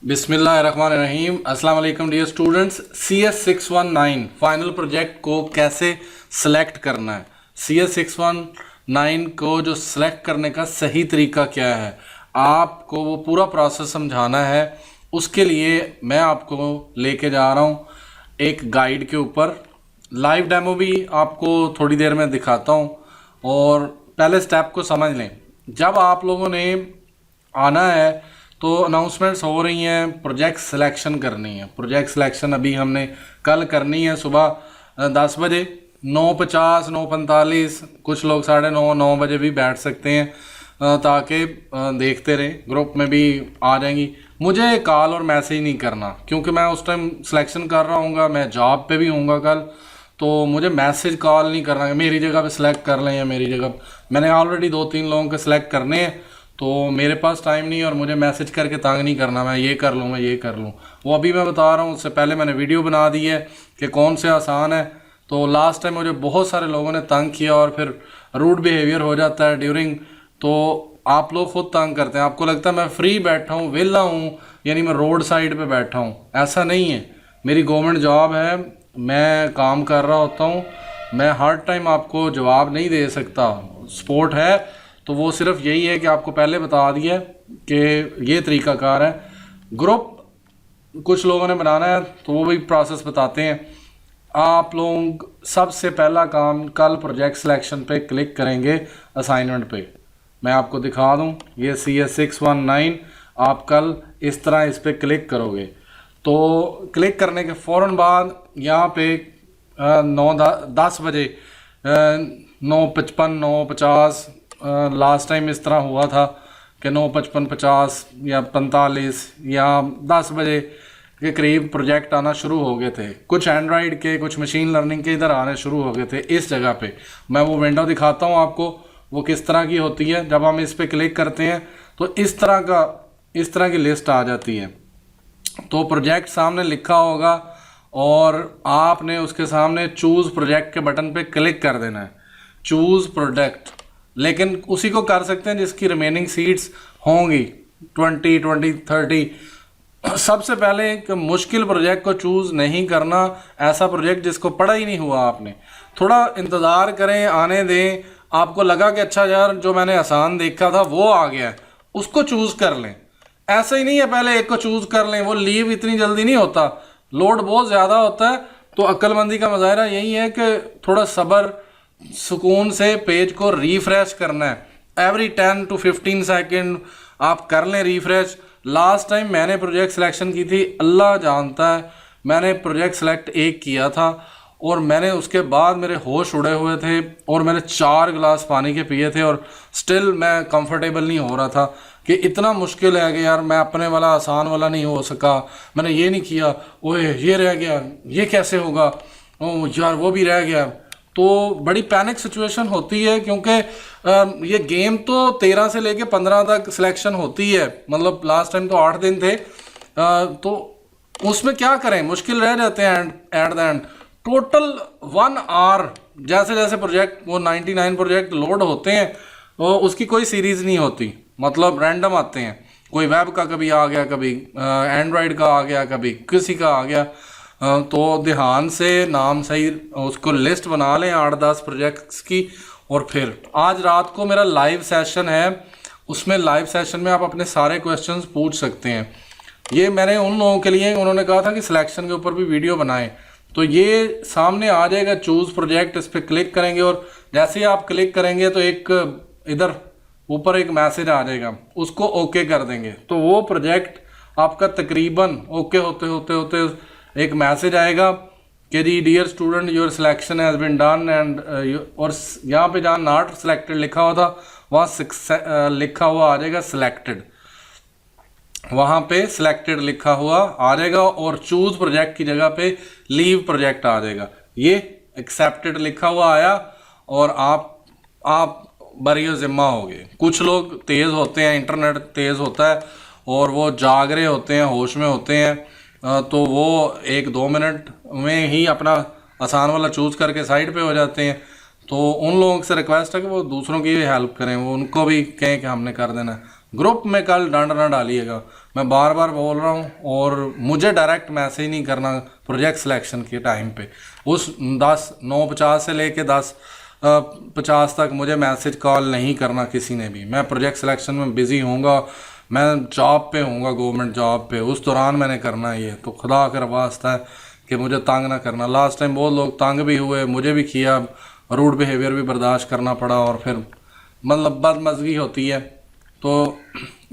बिस्मिल्लाहिर्रहमानिर्रहीम। अस्सलाम वालेकुम dear students. CS619 final project को कैसे सिलेक्ट करना है, CS619 को जो सिलेक्ट करने का सही तरीका क्या है, आपको वो पूरा प्रोसेस समझाना है। उसके लिए मैं आपको लेके जा रहा हूँ एक गाइड के ऊपर। लाइव डेमो भी आपको थोड़ी देर में दिखाता हूँ और पहले स्टेप को समझ लें। जब आप लोगों ने आना है तो अनाउंसमेंट्स हो रही हैं, प्रोजेक्ट सिलेक्शन करनी है। प्रोजेक्ट सिलेक्शन अभी हमने कल करनी है सुबह 10 बजे, 9:50 9:45, कुछ लोग 9:30 9 बजे भी बैठ सकते हैं ताकि देखते रहें। ग्रुप में भी आ जाएंगी। मुझे कॉल और मैसेज नहीं करना क्योंकि मैं उस टाइम सिलेक्शन कर रहा हूँगा, मैं जॉब पे भी हूँगा कल, तो मुझे मैसेज कॉल नहीं करना कि मेरी जगह पे सिलेक्ट कर लें या मेरी जगह। मैंने ऑलरेडी 2-3 लोगों के सिलेक्ट करने हैं तो मेरे पास टाइम नहीं है और मुझे मैसेज करके तंग नहीं करना मैं ये कर लूँ मैं ये कर लूँ। वो अभी मैं बता रहा हूँ, उससे पहले मैंने वीडियो बना दी है कि कौन से आसान है। तो लास्ट टाइम मुझे बहुत सारे लोगों ने तंग किया और फिर रूड बिहेवियर हो जाता है ड्यूरिंग, तो आप लोग खुद तंग करते हैं। आपको लगता है मैं फ्री बैठा हूँ, वेला हूँ, यानी मैं रोड साइड पे बैठा हूँ। ऐसा नहीं है, मेरी गवर्नमेंट जॉब है, मैं काम कर रहा होता हूँ। मैं हर टाइम आपको जवाब नहीं दे सकता। सपोर्ट है तो वो सिर्फ यही है कि आपको पहले बता दिया कि ये तरीकाकार है। ग्रुप कुछ लोगों ने बनाना है तो वो भी प्रोसेस बताते हैं। आप लोग सबसे पहला काम कल प्रोजेक्ट सिलेक्शन पे क्लिक करेंगे। असाइनमेंट पे मैं आपको दिखा दूं, ये CS619 आप कल इस तरह इस पर क्लिक करोगे तो क्लिक करने के फ़ौरन बाद यहाँ पे 9-10 बजे 9:55 9:50 लास्ट टाइम इस तरह हुआ था कि 9:55 50 या 45 या 10 बजे के करीब प्रोजेक्ट आना शुरू हो गए थे। कुछ एंड्रॉयड के, कुछ मशीन लर्निंग के इधर आने शुरू हो गए थे। इस जगह पे मैं वो विंडो दिखाता हूँ आपको, वो किस तरह की होती है। जब हम इस पर क्लिक करते हैं तो इस तरह की लिस्ट आ जाती है। तो प्रोजेक्ट सामने लिखा होगा और आपने उसके सामने चूज़ प्रोजेक्ट के बटन पे क्लिक कर देना है। चूज़ प्रोजेक्ट, लेकिन उसी को कर सकते हैं जिसकी रिमेनिंग सीट्स होंगी 20 30। सबसे पहले एक मुश्किल प्रोजेक्ट को चूज़ नहीं करना, ऐसा प्रोजेक्ट जिसको पढ़ा ही नहीं हुआ आपने। थोड़ा इंतज़ार करें, आने दें। आपको लगा कि अच्छा यार जो मैंने आसान देखा था वो आ गया है, उसको चूज़ कर लें। ऐसा ही नहीं है पहले एक को चूज़ कर लें, वो लीव इतनी जल्दी नहीं होता, लोड बहुत ज़्यादा होता है। तो अक्लमंदी का मुजाहरा यही है कि थोड़ा सब्र सुकून से पेज को रिफ्रेश करना है। एवरी 10 to 15 सेकेंड आप कर लें रिफ्रेश। लास्ट टाइम मैंने प्रोजेक्ट सिलेक्शन की थी, अल्लाह जानता है मैंने प्रोजेक्ट सेलेक्ट एक किया था और मैंने उसके बाद मेरे होश उड़े हुए थे और मैंने 4 गिलास पानी के पिए थे और स्टिल मैं कंफर्टेबल नहीं हो रहा था कि इतना मुश्किल है कि यार मैं अपने वाला आसान वाला नहीं हो सका, मैंने ये नहीं किया, ओए ये रह गया, ये कैसे होगा, ओ यार वो भी रह गया। तो बड़ी पैनिक सिचुएशन होती है क्योंकि ये गेम तो 13 से लेके 15 तक सिलेक्शन होती है, मतलब लास्ट टाइम तो 8 दिन थे। तो उसमें क्या करें, मुश्किल रह जाते हैं at the end. Total 1 hour जैसे जैसे प्रोजेक्ट वो 99 प्रोजेक्ट लोड होते हैं वो उसकी कोई सीरीज़ नहीं होती, मतलब रैंडम आते हैं। कोई वेब का कभी आ गया, कभी एंड्रॉयड का आ गया, कभी किसी का आ गया। तो ध्यान से नाम सही उसको लिस्ट बना लें 8-10 प्रोजेक्ट्स की। और फिर आज रात को मेरा लाइव सेशन है, उसमें लाइव सेशन में आप अपने सारे क्वेश्चंस पूछ सकते हैं। ये मैंने उन लोगों के लिए, उन्होंने कहा था कि सिलेक्शन के ऊपर भी वीडियो बनाएं, तो ये सामने आ जाएगा चूज़ प्रोजेक्ट, इस पर क्लिक करेंगे और जैसे ही आप क्लिक करेंगे तो एक इधर ऊपर एक मैसेज आ जाएगा, उसको ओके कर देंगे तो वो प्रोजेक्ट आपका तकरीबन ओके होते होते होते एक मैसेज आएगा कि जी dear student your selection has been done and और यहाँ पे जहाँ नॉट सिलेक्टेड लिखा हुआ था वहाँ लिखा हुआ आ जाएगा सिलेक्टेड, वहाँ पे सिलेक्टेड लिखा हुआ आ जाएगा और चूज़ प्रोजेक्ट की जगह पे लीव प्रोजेक्ट आ जाएगा। ये एक्सेप्टेड लिखा हुआ आया और आप बरियो ज़िम्मा हो गए। कुछ लोग तेज़ होते हैं, इंटरनेट तेज़ होता है और वो जाग रहे होते हैं, होश में होते हैं, तो वो 1-2 मिनट में ही अपना आसान वाला चूज़ करके साइड पे हो जाते हैं। तो उन लोगों से रिक्वेस्ट है कि वो दूसरों की भी हेल्प करें, वो उनको भी कहें कि हमने कर देना है। ग्रुप में कल डंड ना डालिएगा, मैं बार बार बोल रहा हूँ, और मुझे डायरेक्ट मैसेज नहीं करना प्रोजेक्ट सिलेक्शन के टाइम पे। उस 9:50 से लेके 10:50 तक मुझे मैसेज कॉल नहीं करना किसी ने भी। मैं प्रोजेक्ट सिलेक्शन में बिज़ी होऊंगा, मैं जॉब पे होऊंगा, गवर्नमेंट जॉब पे, उस दौरान मैंने करना है ये। तो खुदा कर वास्ता है कि मुझे तंग ना करना। लास्ट टाइम बहुत लोग तंग भी हुए, मुझे भी किया, रूड बिहेवियर भी बर्दाश्त करना पड़ा, और फिर मतलब बदमज़गी होती है। तो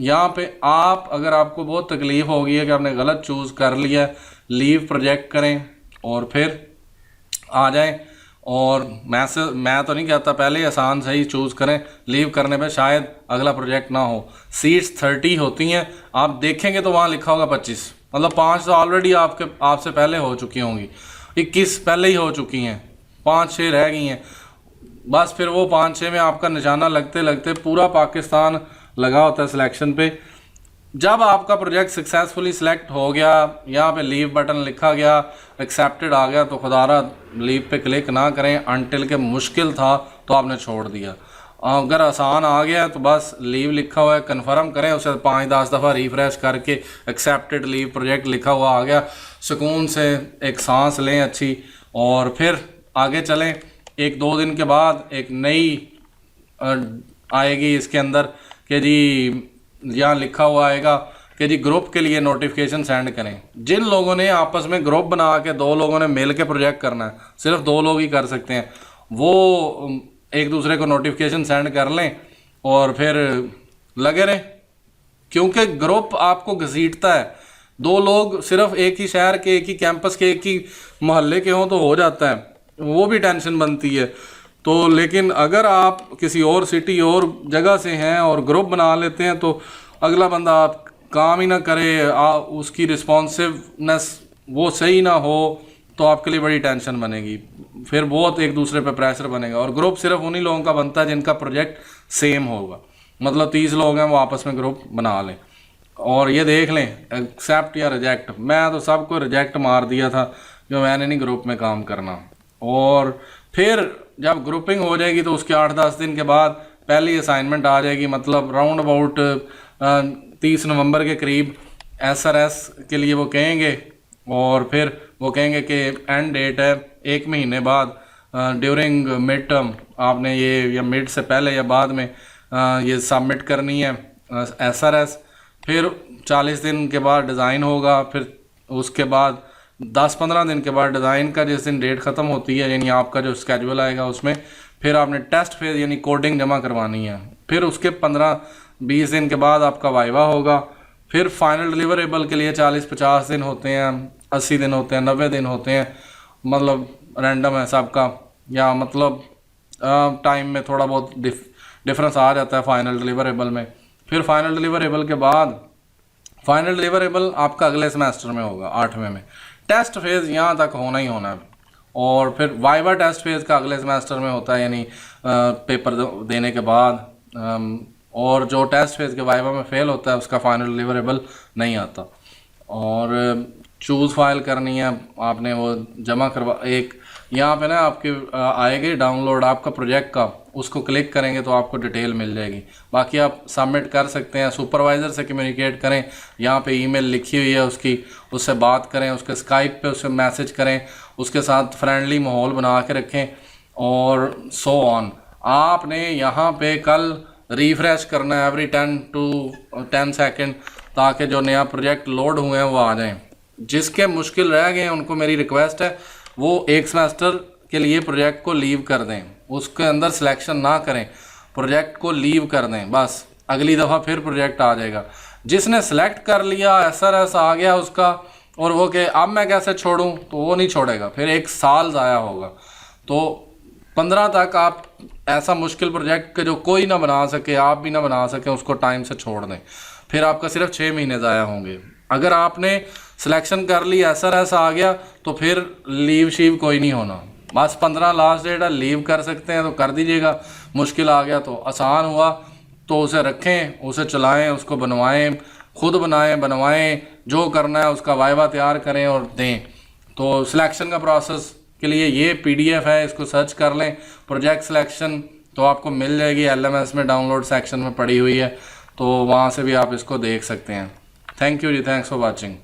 यहाँ पे आप, अगर आपको बहुत तकलीफ़ होगी है कि आपने गलत चूज़ कर लिया, लीव प्रोजेक्ट करें और फिर आ जाएं। और मैं तो नहीं कहता, पहले ही आसान सही चूज़ करें, लीव करने पे शायद अगला प्रोजेक्ट ना हो। सीट्स 30 होती हैं, आप देखेंगे तो वहाँ लिखा होगा 25, मतलब 5 तो ऑलरेडी आपसे पहले हो चुकी होंगी, 21 पहले ही हो चुकी हैं, 5-6 रह गई हैं बस। फिर वो 5-6 में आपका निशाना लगते लगते पूरा पाकिस्तान लगा होता है सिलेक्शन पे। जब आपका प्रोजेक्ट सक्सेसफुली सिलेक्ट हो गया, यहाँ पे लीव बटन लिखा गया, एक्सेप्टेड आ गया, तो खुदारा लीव पे क्लिक ना करें अनटिल के मुश्किल था तो आपने छोड़ दिया। अगर आसान आ गया तो बस लीव लिखा हुआ है, कन्फर्म करें उसे 5-10 दफ़ा रिफ्रेश करके, एक्सेप्टेड लीव प्रोजेक्ट लिखा हुआ आ गया, सुकून से एक सांस लें अच्छी, और फिर आगे चलें। 1-2 दिन के बाद एक नई आएगी इसके अंदर कि जी, यहाँ लिखा हुआ आएगा कि जी ग्रुप के लिए नोटिफिकेशन सेंड करें। जिन लोगों ने आपस में ग्रुप बना के 2 लोगों ने मिल के प्रोजेक्ट करना है, सिर्फ 2 लोग ही कर सकते हैं, वो एक दूसरे को नोटिफिकेशन सेंड कर लें और फिर लगे रहें, क्योंकि ग्रुप आपको घसीटता है। 2 लोग सिर्फ एक ही शहर के, एक ही कैंपस के, एक ही मोहल्ले के हों तो हो जाता है, वो भी टेंशन बनती है। तो लेकिन अगर आप किसी और सिटी और जगह से हैं और ग्रुप बना लेते हैं तो अगला बंदा आप काम ही ना करे, उसकी रिस्पॉन्सिवनेस वो सही ना हो, तो आपके लिए बड़ी टेंशन बनेगी, फिर बहुत एक दूसरे पे प्रेशर बनेगा। और ग्रुप सिर्फ उन्हीं लोगों का बनता है जिनका प्रोजेक्ट सेम होगा, मतलब 30 लोग हैं वो आपस में ग्रुप बना लें और ये देख लें एक्सेप्ट या रिजेक्ट। मैं तो सबको रिजेक्ट मार दिया था जो मैंने नहीं ग्रुप में काम करना। और फिर जब ग्रुपिंग हो जाएगी तो उसके 8-10 दिन के बाद पहली असाइनमेंट आ जाएगी, मतलब राउंड अबाउट 30 नवंबर के करीब SRS के लिए वो कहेंगे, और फिर वो कहेंगे कि एंड डेट है 1 महीने बाद, ड्यूरिंग मिड टर्म आपने ये, या मिड से पहले या बाद में ये सबमिट करनी है SRS। फिर 40 दिन के बाद डिज़ाइन होगा, फिर उसके बाद 10-15 दिन के बाद डिज़ाइन का जिस दिन डेट ख़त्म होती है, यानी आपका जो स्केड्यूल आएगा उसमें फिर आपने टेस्ट फेज यानी कोडिंग जमा करवानी है। फिर उसके 15-20 दिन के बाद आपका वाइवा होगा। फिर फाइनल डिलीवरेबल के लिए 40-50 दिन होते हैं, 80 दिन होते हैं, 90 दिन होते हैं, मतलब रैंडम है सबका, या मतलब टाइम में थोड़ा बहुत डिफरेंस आ जाता है फाइनल डिलीवरेबल में। फिर फाइनल डिलीवरेबल के बाद, फाइनल डिलीवरेबल आपका अगले सेमेस्टर में होगा 8वें में। टेस्ट फेज़ यहाँ तक होना ही होना है, और फिर वाइवा टेस्ट फेज़ का अगले सेमेस्टर में होता है, यानी पेपर देने के बाद, और जो टेस्ट फेज़ के वाइवा में फेल होता है उसका फाइनल डिलीवरेबल नहीं आता। और चूज़ फाइल करनी है आपने, वो जमा करवा, एक यहाँ पे ना आपके आएगी डाउनलोड आपका प्रोजेक्ट का, उसको क्लिक करेंगे तो आपको डिटेल मिल जाएगी। बाकी आप सबमिट कर सकते हैं, सुपरवाइज़र से कम्युनिकेट करें, यहाँ पे ईमेल लिखी हुई है उसकी, उससे बात करें, उसके स्काइप पे उससे मैसेज करें, उसके साथ फ्रेंडली माहौल बना के रखें, और सो ऑन। आपने यहाँ पे कल रिफ्रेश करना है एवरी 10 सेकेंड, ताकि जो नया प्रोजेक्ट लोड हुए हैं वो आ जाएँ। जिसके मुश्किल रह गए हैं उनको मेरी रिक्वेस्ट है वो 1 सेमेस्टर के लिए प्रोजेक्ट को लीव कर दें, उसके अंदर सिलेक्शन ना करें, प्रोजेक्ट को लीव कर दें, बस अगली दफ़ा फिर प्रोजेक्ट आ जाएगा। जिसने सेलेक्ट कर लिया SRS आ गया उसका, और वो कि अब मैं कैसे छोड़ूं, तो वो नहीं छोड़ेगा, फिर 1 साल ज़ाया होगा। तो 15 तक आप ऐसा मुश्किल प्रोजेक्ट के जो कोई ना बना सके, आप भी ना बना सकें, उसको टाइम से छोड़ दें, फिर आपका सिर्फ 6 महीने ज़ाया होंगे। अगर आपने सिलेक्शन कर ली, SRS आ गया, तो फिर लीव शीव कोई नहीं होना, बस 15 लास्ट डेट है, लीव कर सकते हैं तो कर दीजिएगा। मुश्किल आ गया तो आसान हुआ तो उसे रखें, उसे चलाएं, उसको बनवाएं, खुद बनवाएं, जो करना है उसका वाइवा तैयार करें और दें। तो सिलेक्शन का प्रोसेस के लिए ये PDF है, इसको सर्च कर लें, प्रोजेक्ट सिलेक्शन, तो आपको मिल जाएगी, LMS में डाउनलोड सेक्शन में पड़ी हुई है, तो वहाँ से भी आप इसको देख सकते हैं। थैंक यू जी, थैंक्स फॉर वॉचिंग।